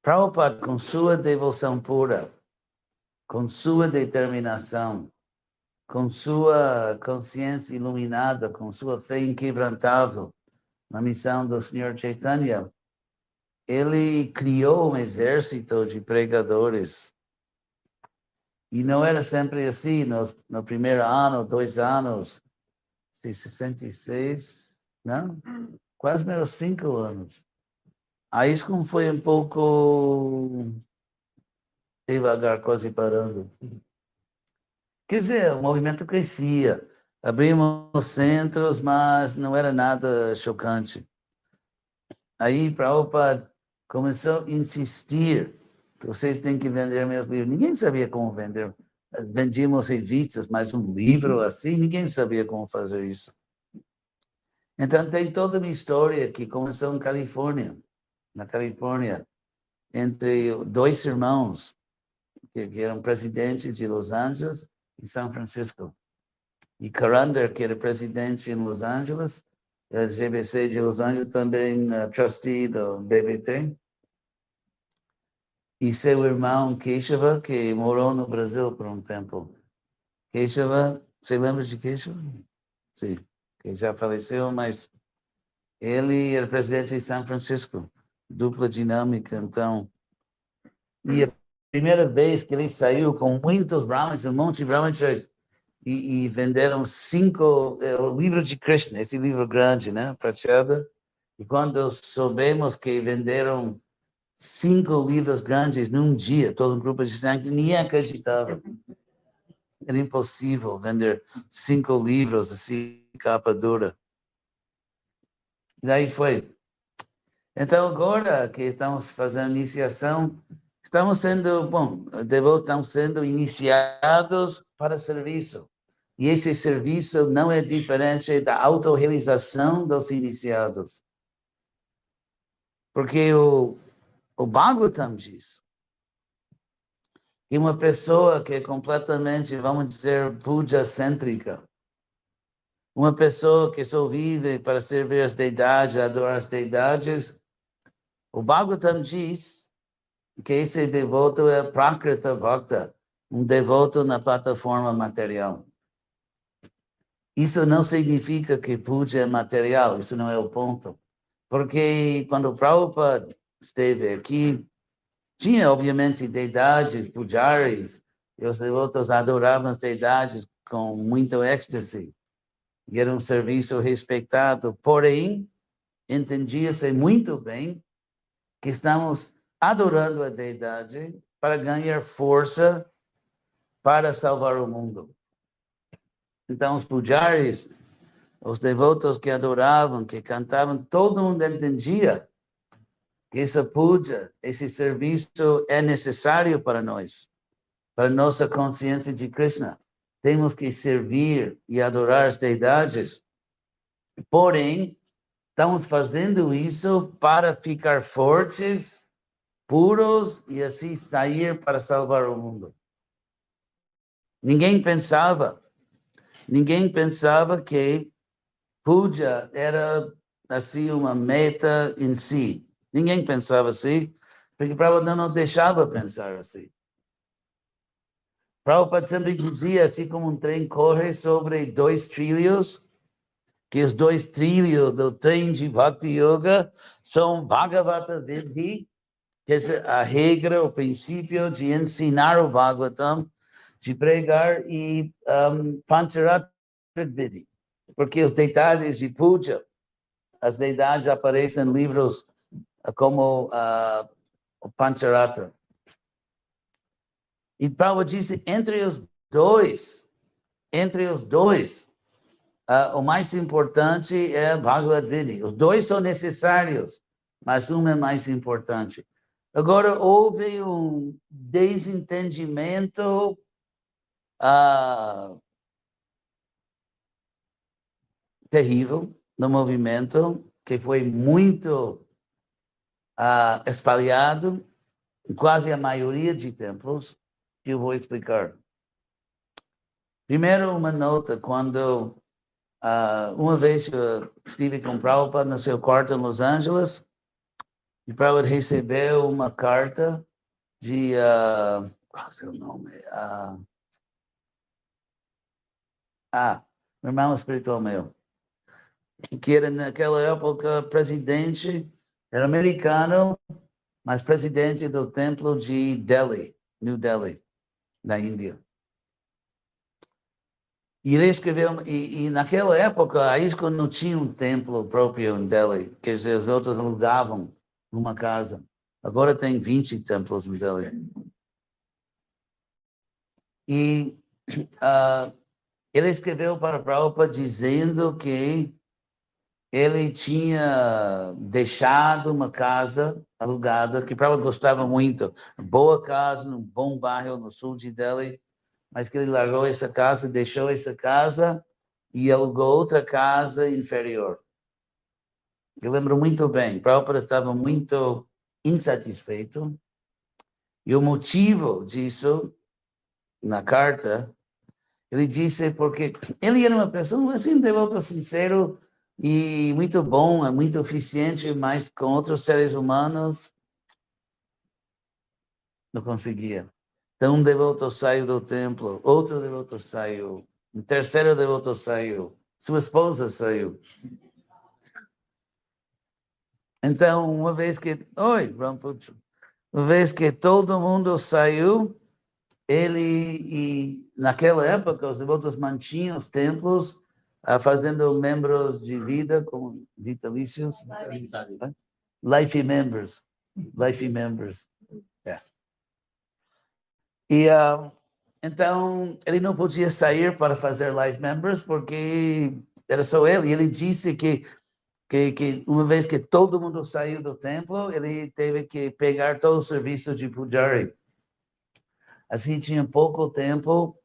Prabhupada, com sua devoção pura, com sua determinação, com sua consciência iluminada, com sua fé inquebrantável na missão do Senhor Chaitanya, ele criou um exército de pregadores. E não era sempre assim, no primeiro ano, 2 anos, 66, não? Quase menos 5 anos. Aí isso como foi um pouco devagar, quase parando. Quer dizer, o movimento crescia. Abrimos centros, mas não era nada chocante. Aí Prabhupada começou a insistir que vocês têm que vender meus livros. Ninguém sabia como vender. Vendíamos revistas, mas um livro assim, ninguém sabia como fazer isso. Então tem toda uma história que começou em Califórnia, na Califórnia, entre 2 irmãos que eram presidentes de Los Angeles e São Francisco. E Carander, que era presidente em Los Angeles, a GBC de Los Angeles também trustee do BBT. E seu irmão Keshava, que morou no Brasil por um tempo. Keshava, você lembra de Keshava? Sim, que já faleceu, mas ele era presidente de São Francisco, dupla dinâmica, então. E a primeira vez que ele saiu com muitos brahmanes, um monte de brahmanes, e venderam 5, o livro de Krishna, esse livro grande, né, prateado. E quando soubemos que venderam 5 livros grandes num dia, todo um grupo de sangue, ninguém acreditava. Era impossível vender 5 livros assim, capa dura. E daí foi. Então, agora que estamos fazendo iniciação, estamos sendo, devotos estão sendo iniciados para serviço. E esse serviço não é diferente da autorrealização dos iniciados. Porque o Bhagavatam diz que uma pessoa que é completamente, vamos dizer, puja-cêntrica, uma pessoa que só vive para servir as deidades, adorar as deidades, o Bhagavatam diz que esse devoto é Prakrita Bhakta, um devoto na plataforma material. Isso não significa que puja é material, isso não é o ponto. Porque quando o Prabhupada esteve aqui, tinha, obviamente, deidades, pujaris, e os devotos adoravam as deidades com muito êxtase. E era um serviço respeitado, porém, entendia-se muito bem que estamos adorando a deidade para ganhar força para salvar o mundo. Então, os pujaris, os devotos que adoravam, que cantavam, todo mundo entendia que essa puja, esse serviço é necessário para nós, para nossa consciência de Krishna. Temos que servir e adorar as deidades, porém, estamos fazendo isso para ficar fortes, puros e assim sair para salvar o mundo. Ninguém pensava que puja era assim uma meta em si. Ninguém pensava assim, porque Prabhupada não deixava pensar assim. Prabhupada sempre dizia, assim como um trem corre sobre 2 trilhos, que os 2 trilhos do trem de Bhakti Yoga são Bhagavata Vidhi, que é a regra, o princípio de ensinar o Bhagavatam, de pregar, e Pancharatra Vidhi, porque os detalhes de puja, as deidades aparecem em livros como o Pancharatra. E Prabhupada disse, entre os dois, o mais importante é Bhagavad Gita. Os 2 são necessários, mas um é mais importante. Agora, houve um desentendimento terrível no movimento, que foi muito espalhado, em quase a maioria de templos, que eu vou explicar. Primeiro, uma nota, quando uma vez eu estive com Prabhupada no seu quarto em Los Angeles, E Prabhupada recebeu uma carta de... qual é o seu nome? Meu irmão espiritual meu. Que era naquela época presidente, era americano, mas presidente do templo de Delhi, New Delhi, na Índia. E ele escreveu, e naquela época a ISKCON não tinha um templo próprio em Delhi, quer dizer, os outros alugavam uma casa. Agora tem 20 templos em Delhi. E ele escreveu para Prabhupada dizendo que ele tinha deixado uma casa alugada, que Prabhupada gostava muito, boa casa, num bom bairro no sul de Delhi, mas que ele largou essa casa, deixou essa casa e alugou outra casa inferior. Eu lembro muito bem, Prabhupada estava muito insatisfeito, e o motivo disso, na carta, ele disse porque ele era uma pessoa, assim, devoto sincero e muito bom, muito eficiente, mas com outros seres humanos não conseguia. Então, um devoto saiu do templo, outro devoto saiu, um terceiro devoto saiu, sua esposa saiu. Então, uma vez que... Oi, Rampucho. Uma vez que todo mundo saiu, e naquela época, os devotos mantinham os templos, fazendo membros de vida, como vitalícios. Life members. Life members. Yeah. E então, ele não podia sair para fazer life members, porque era só ele. E ele disse que uma vez que todo mundo saiu do templo, ele teve que pegar todo o serviço de pujari. Assim, tinha pouco tempo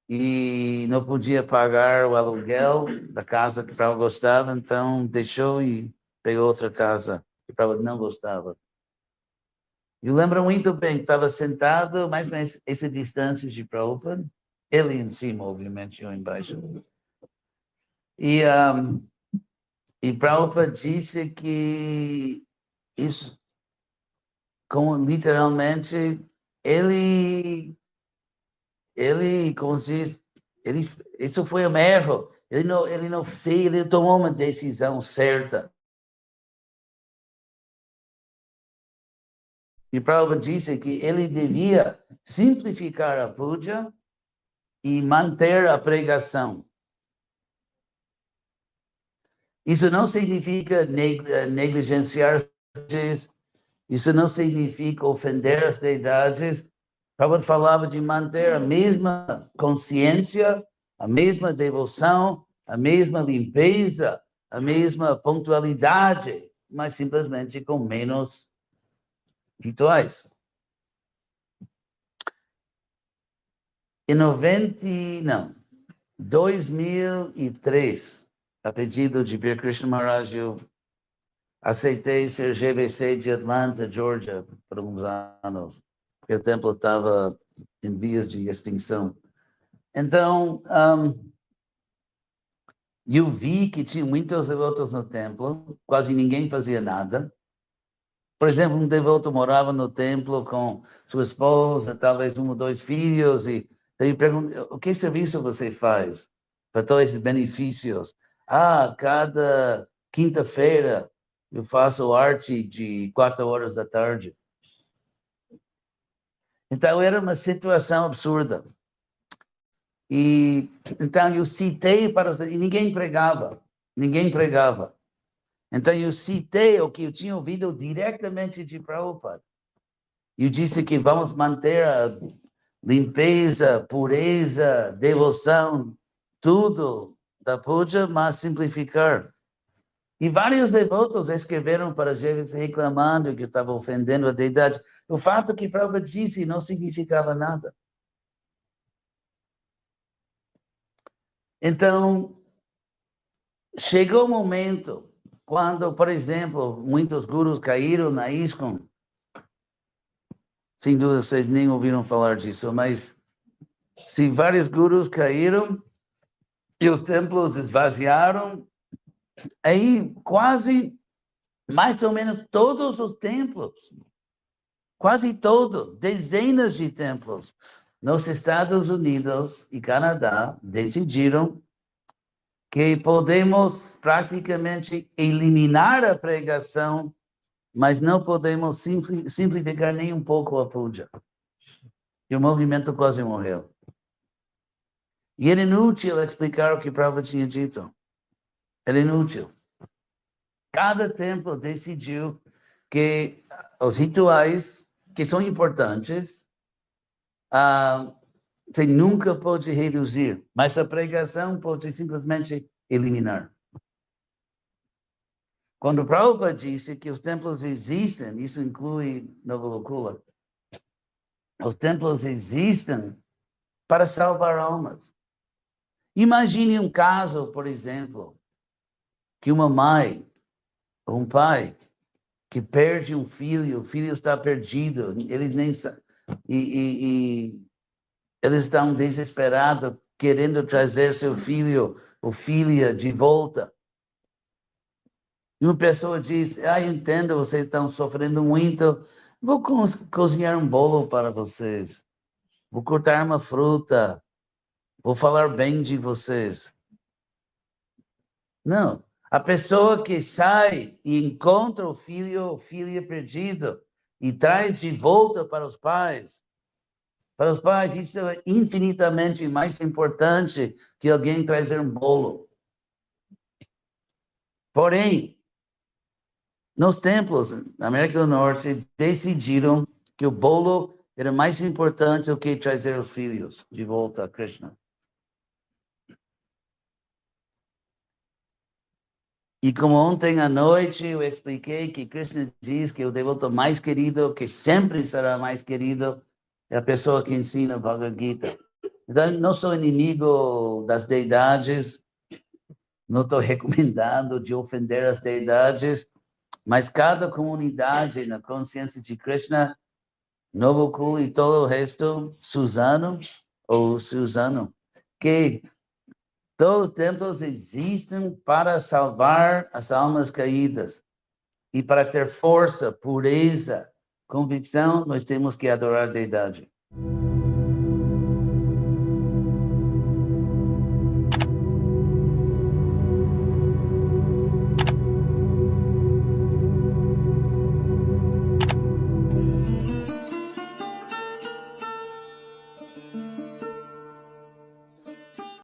e não podia pagar o aluguel da casa que Prabhupada gostava, então deixou e pegou outra casa que Prabhupada não gostava. Eu lembro muito bem que estava sentado mais ou menos essa distância de Prabhupada, ele em cima, obviamente, eu embaixo. E Prabhupada disse que isso, como literalmente, como se diz, isso foi um erro. Ele não fez, ele tomou uma decisão certa. E Prabhupada disse que ele devia simplificar a puja e manter a pregação. Isso não significa negligenciar as deidades, isso não significa ofender as deidades. Prabhupada falava de manter a mesma consciência, a mesma devoção, a mesma limpeza, a mesma pontualidade, mas simplesmente com menos rituais. Em 2003, a pedido de Bir Krishna Maharaj, eu aceitei ser GBC de Atlanta, Georgia, por alguns anos, porque o templo estava em vias de extinção. Então, eu vi que tinha muitos devotos no templo, quase ninguém fazia nada. Por exemplo, um devoto morava no templo com sua esposa, talvez um ou dois filhos, e daí pergunta, o que serviço você faz para todos esses benefícios? Cada quinta-feira eu faço arte de 4 horas da tarde. Então, era uma situação absurda. E então eu citei para os... E ninguém pregava. Então eu citei o que eu tinha ouvido diretamente de Prabhupada. Eu disse que vamos manter a limpeza, pureza, devoção, tudo da puja, mas simplificar. E vários devotos escreveram para Jesus reclamando que estava ofendendo a deidade. O fato que Prabhupada disse não significava nada. Então, chegou o momento quando, por exemplo, muitos gurus caíram na ISKCON. Sem dúvida, vocês nem ouviram falar disso, mas se vários gurus caíram e os templos esvaziaram, aí quase mais ou menos todos os templos, quase todos, dezenas de templos, nos Estados Unidos e Canadá, decidiram que podemos praticamente eliminar a pregação, mas não podemos simplificar nem um pouco a puja. E o movimento quase morreu. E era inútil explicar o que Prabhupada tinha dito. Era inútil. Cada templo decidiu que os rituais, que são importantes, você nunca pode reduzir, mas a pregação pode simplesmente eliminar. Quando Prabhupada disse que os templos existem, isso inclui Nova Gokula, os templos existem para salvar almas. Imagine um caso, por exemplo, que uma mãe ou um pai que perde um filho, o filho está perdido, eles nem e eles estão desesperados, querendo trazer seu filho ou filha de volta. E uma pessoa diz, eu entendo, vocês estão sofrendo muito, vou cozinhar um bolo para vocês, vou cortar uma fruta, vou falar bem de vocês. Não, a pessoa que sai e encontra o filho ou filha perdido e traz de volta para os pais, isso é infinitamente mais importante que alguém trazer um bolo. Porém, nos templos na América do Norte, decidiram que o bolo era mais importante do que trazer os filhos de volta a Krishna. E como ontem à noite eu expliquei que Krishna diz que o devoto mais querido, que sempre será mais querido, é a pessoa que ensina Bhagavad Gita. Então, não sou inimigo das deidades, não estou recomendando de ofender as deidades, mas cada comunidade na consciência de Krishna, Nova Gokula e todo o resto, Suzano, que todos os templos existem para salvar as almas caídas. E para ter força, pureza, convicção, nós temos que adorar a deidade.